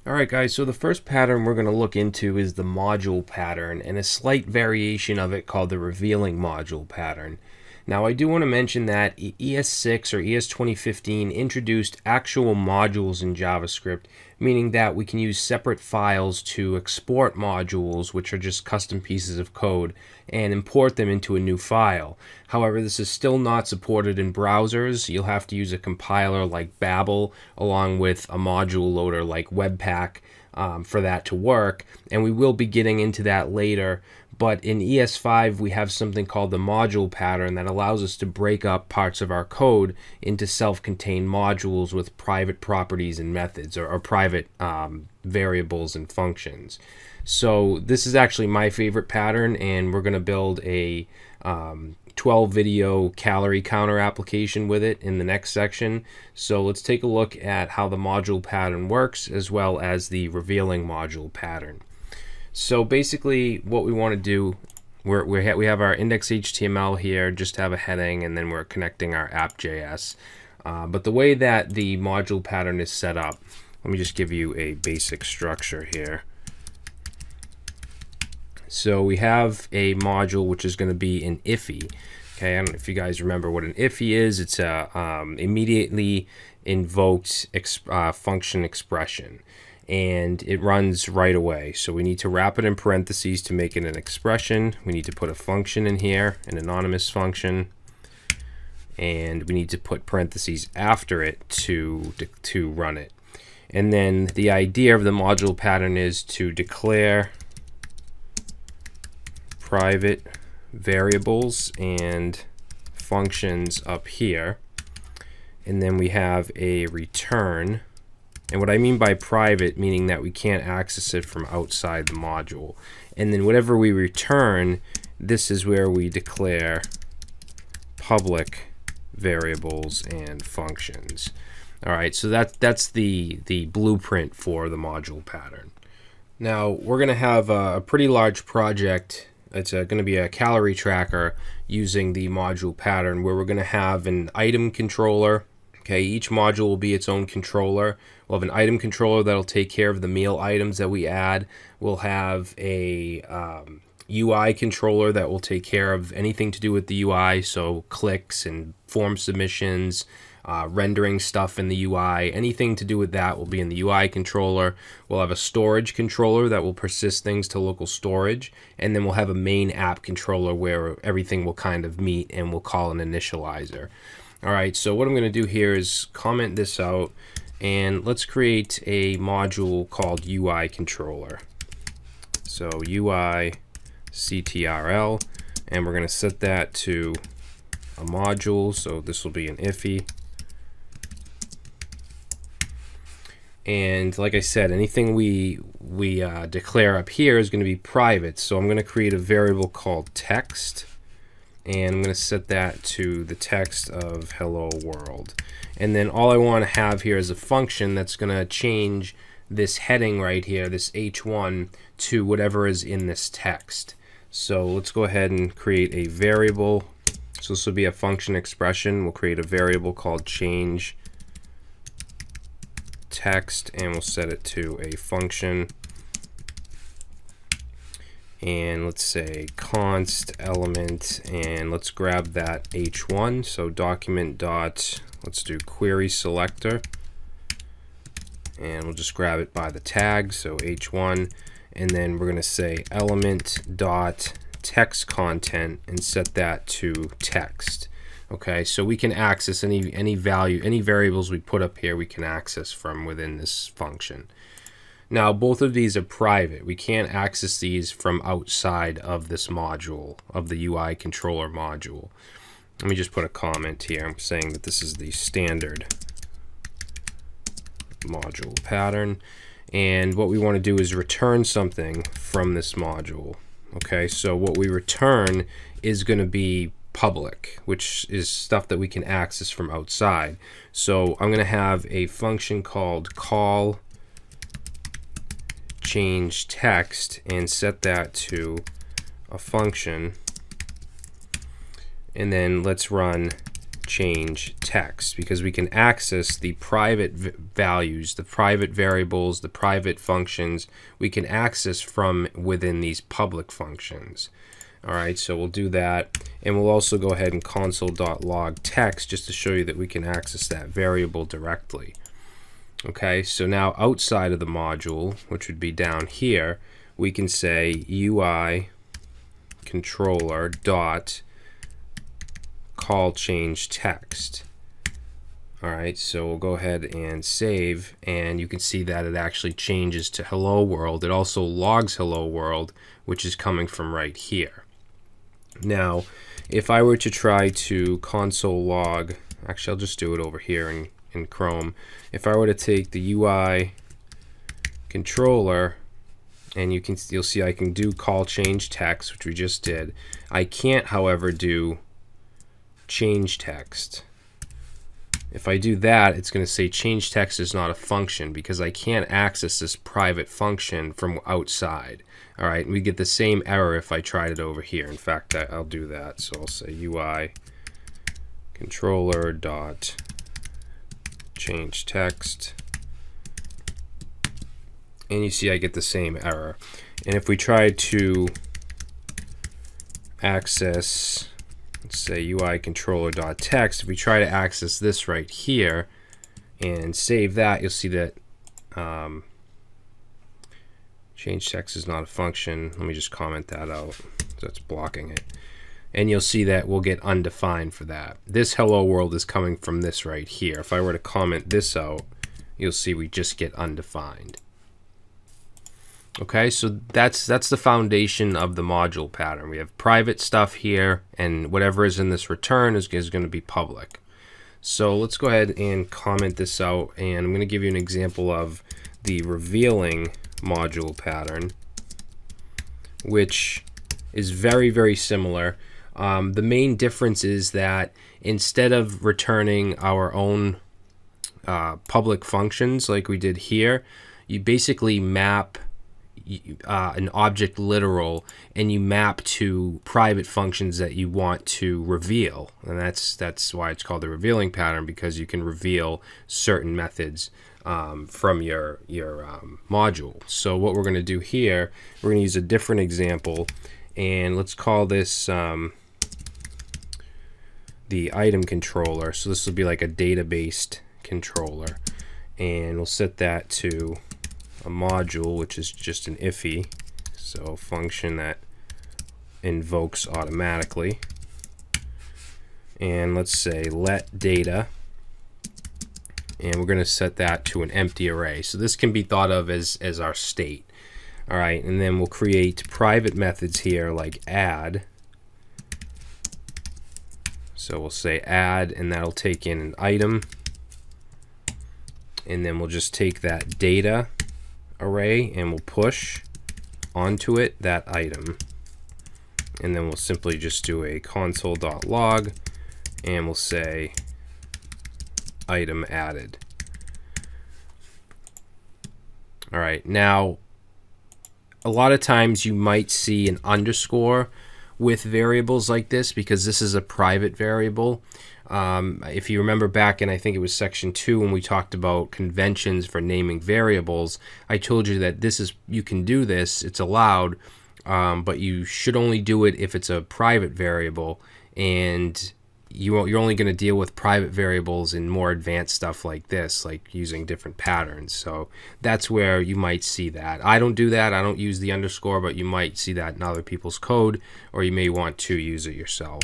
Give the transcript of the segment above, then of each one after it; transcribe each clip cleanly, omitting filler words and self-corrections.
Alright guys, so the first pattern we're going to look into is the module pattern and a slight variation of it called the revealing module pattern. Now I do want to mention that ES6 or ES 2015 introduced actual modules in JavaScript, meaning that we can use separate files to export modules, which are just custom pieces of code, and import them into a new file. However, this is still not supported in browsers. You'll have to use a compiler like Babel along with a module loader like Webpack for that to work, and we will be getting into that later. But in ES5 we have something called the module pattern that allows us to break up parts of our code into self-contained modules with private properties and methods, or private variables and functions. So this is actually my favorite pattern, and we're going to build a 12 video calorie counter application with it in the next section. So let's take a look at how the module pattern works as well as the revealing module pattern. So basically what we want to do, we have our index.html here, just have a heading, and then we're connecting our app.js. But the way that the module pattern is set up, let me just give you a basic structure here. So we have a module which is going to be an IFI. Okay, I don't know if you guys remember what an IFI is. It's a immediately invoked function expression, and it runs right away. So we need to wrap it in parentheses to make it an expression. We need to put a function in here, an anonymous function, and we need to put parentheses after it to run it. And then the idea of the module pattern is to declare private variables and functions up here, and then we have a return. And what I mean by private, meaning that we can't access it from outside the module. And then whatever we return, this is where we declare public variables and functions. All right, so that's the blueprint for the module pattern. Now we're going to have a pretty large project. It's going to be a calorie tracker using the module pattern, where we're going to have an item controller. Okay, each module will be its own controller. We'll have an item controller that'll take care of the meal items that we add. We'll have a UI controller that will take care of anything to do with the UI, so clicks and form submissions, rendering stuff in the UI. Anything to do with that will be in the UI controller. We'll have a storage controller that will persist things to local storage, and then we'll have a main app controller where everything will kind of meet, and we'll call an initializer. All right, so what I'm going to do here is comment this out, and let's create a module called UI controller. So UI CTRL, and we're going to set that to a module. So this will be an IFI. And like I said, anything we declare up here is going to be private. So I'm going to create a variable called text, and I'm going to set that to the text of hello world. And then all I want to have here is a function that's going to change this heading right here, this h1, to whatever is in this text. So let's go ahead and create a variable. So this will be a function expression. We'll create a variable called change text, and we'll set it to a function. And let's say const element, and let's grab that h1. So document dot, let's do query selector, and we'll just grab it by the tag, so h1, and then we're going to say element dot text content and set that to text. Okay, so we can access any value, any variables we put up here, we can access from within this function. Now both of these are private. We can't access these from outside of this module, of the UI controller module. Let me just put a comment here. I'm saying that this is the standard module pattern, and what we want to do is return something from this module. Okay, so what we return is going to be public, which is stuff that we can access from outside. So I'm going to have a function called call change text and set that to a function, and then let's run change text, because we can access the private values, the private variables, the private functions. We can access from within these public functions. All right, so we'll do that, and we'll also go ahead and console.log text just to show you that we can access that variable directly. Okay, so now outside of the module, which would be down here, we can say UI controller dot call change text. All right, so we'll go ahead and save, and you can see that it actually changes to hello world. It also logs hello world, which is coming from right here. Now, if I were to try to console log, actually I'll just do it over here in Chrome. If I were to take the UI controller, and you'll see I can do call change text, which we just did. I can't, however, do change text. If I do that, it's going to say change text is not a function, because I can't access this private function from outside. All right, and we get the same error if I tried it over here. In fact, I'll do that. So I'll say UI controller dot change text, and you see I get the same error. And if we try to access, let's say UI controller dot text, if we try to access this right here and save that, you'll see that change text is not a function. Let me just comment that out, so that's blocking it. And you'll see that we'll get undefined for that. This hello world is coming from this right here. If I were to comment this out, you'll see we just get undefined. Okay, so that's the foundation of the module pattern. We have private stuff here, and whatever is in this return is going to be public. So let's go ahead and comment this out, and I'm going to give you an example of the revealing module pattern, which is very, very similar. The main difference is that instead of returning our own public functions like we did here, you basically map an object literal, and you map to private functions that you want to reveal, and that's why it's called the revealing pattern, because you can reveal certain methods from your module. So what we're going to do here, we're going to use a different example, and let's call this the item controller. So this will be like a data-based controller, and we'll set that to a module, which is just an iffy, so a function that invokes automatically. And let's say let data, and we're going to set that to an empty array. So this can be thought of as our state. All right, and then we'll create private methods here like add. So we'll say add, and that'll take in an item, and then we'll just take that data array and we'll push onto it that item, and then we'll simply just do a console.log, and we'll say item added. All right, now a lot of times you might see an underscore with variables like this, because this is a private variable. If you remember back in, I think it was section 2, when we talked about conventions for naming variables, I told you that you can do this, it's allowed, but you should only do it if it's a private variable, and you're only going to deal with private variables in more advanced stuff like this, like using different patterns. So that's where you might see that. I don't do that. I don't use the underscore, but you might see that in other people's code, or you may want to use it yourself.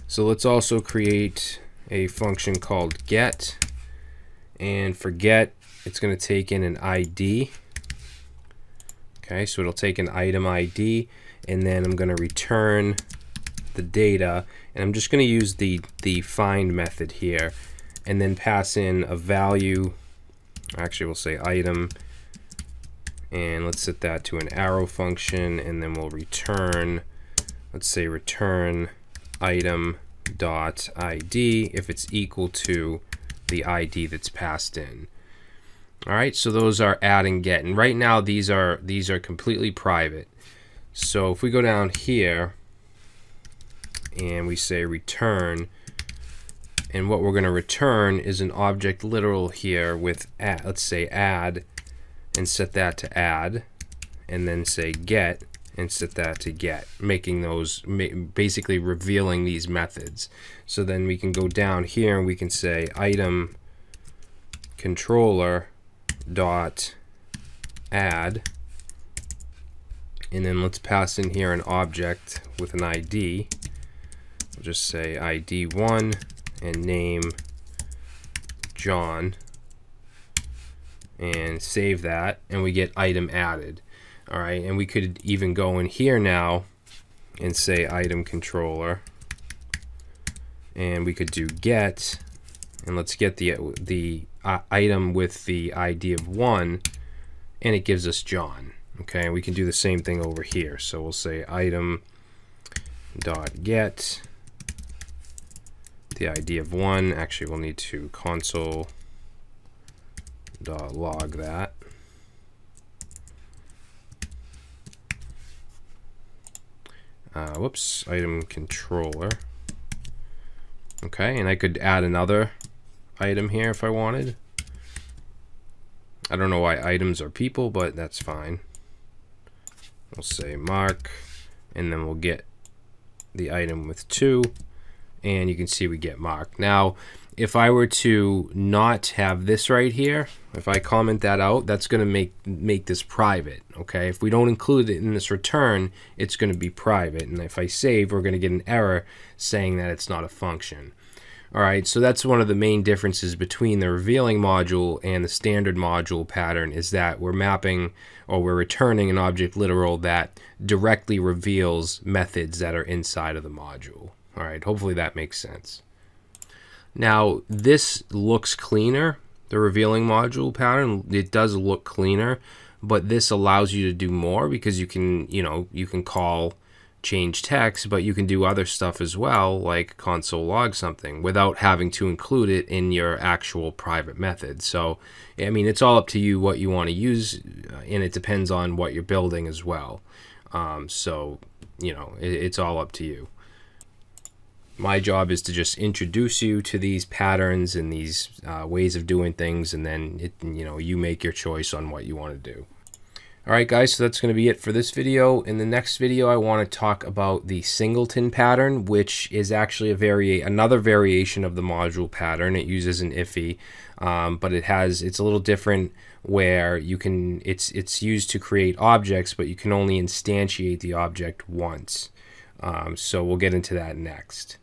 So let's also create a function called get, and for get, it's going to take in an ID. Okay, so it'll take an item ID, and then I'm going to return the data, and I'm just going to use the find method here, and then pass in a value. Actually, we'll say item, and let's set that to an arrow function, and then we'll return, let's say return item dot ID if it's equal to the ID that's passed in. All right, so those are add and get, and right now these are completely private. So if we go down here and we say return. And what we're going to return is an object literal here with add, let's say add, and set that to add, and then say get and set that to get, making those basically revealing these methods. So then we can go down here and we can say item controller dot add, and then let's pass in here an object with an ID. We'll just say ID1 and name John, and save that, and we get item added. All right, and we could even go in here now and say item controller, and we could do get, and let's get the item with the ID of 1, and it gives us John. Okay, we can do the same thing over here. So we'll say item dot get the ID of 1. Actually, we'll need to console dot log that. Whoops, item controller. Okay, and I could add another item here if I wanted. I don't know why items are people, but that's fine. We'll say Mark, and then we'll get the item with 2, and you can see we get Mark. Now, if I were to not have this right here, if I comment that out, that's going to make this private. Okay, if we don't include it in this return, it's going to be private, and if I save, we're going to get an error saying that it's not a function. All right, so that's one of the main differences between the revealing module and the standard module pattern, is that we're mapping, or we're returning an object literal that directly reveals methods that are inside of the module. All right, hopefully that makes sense. Now, this looks cleaner, the revealing module pattern. It does look cleaner, but this allows you to do more, because you can, you can call change text, but you can do other stuff as well, like console log something, without having to include it in your actual private method. So, I mean, it's all up to you what you want to use, and it depends on what you're building as well. So, it's all up to you. My job is to just introduce you to these patterns and these ways of doing things, and then you make your choice on what you want to do. All right, guys, so that's going to be it for this video. In the next video, I want to talk about the singleton pattern, which is actually another variation of the module pattern. It uses an iffy, but it's a little different, where it's used to create objects, but you can only instantiate the object once. So we'll get into that next.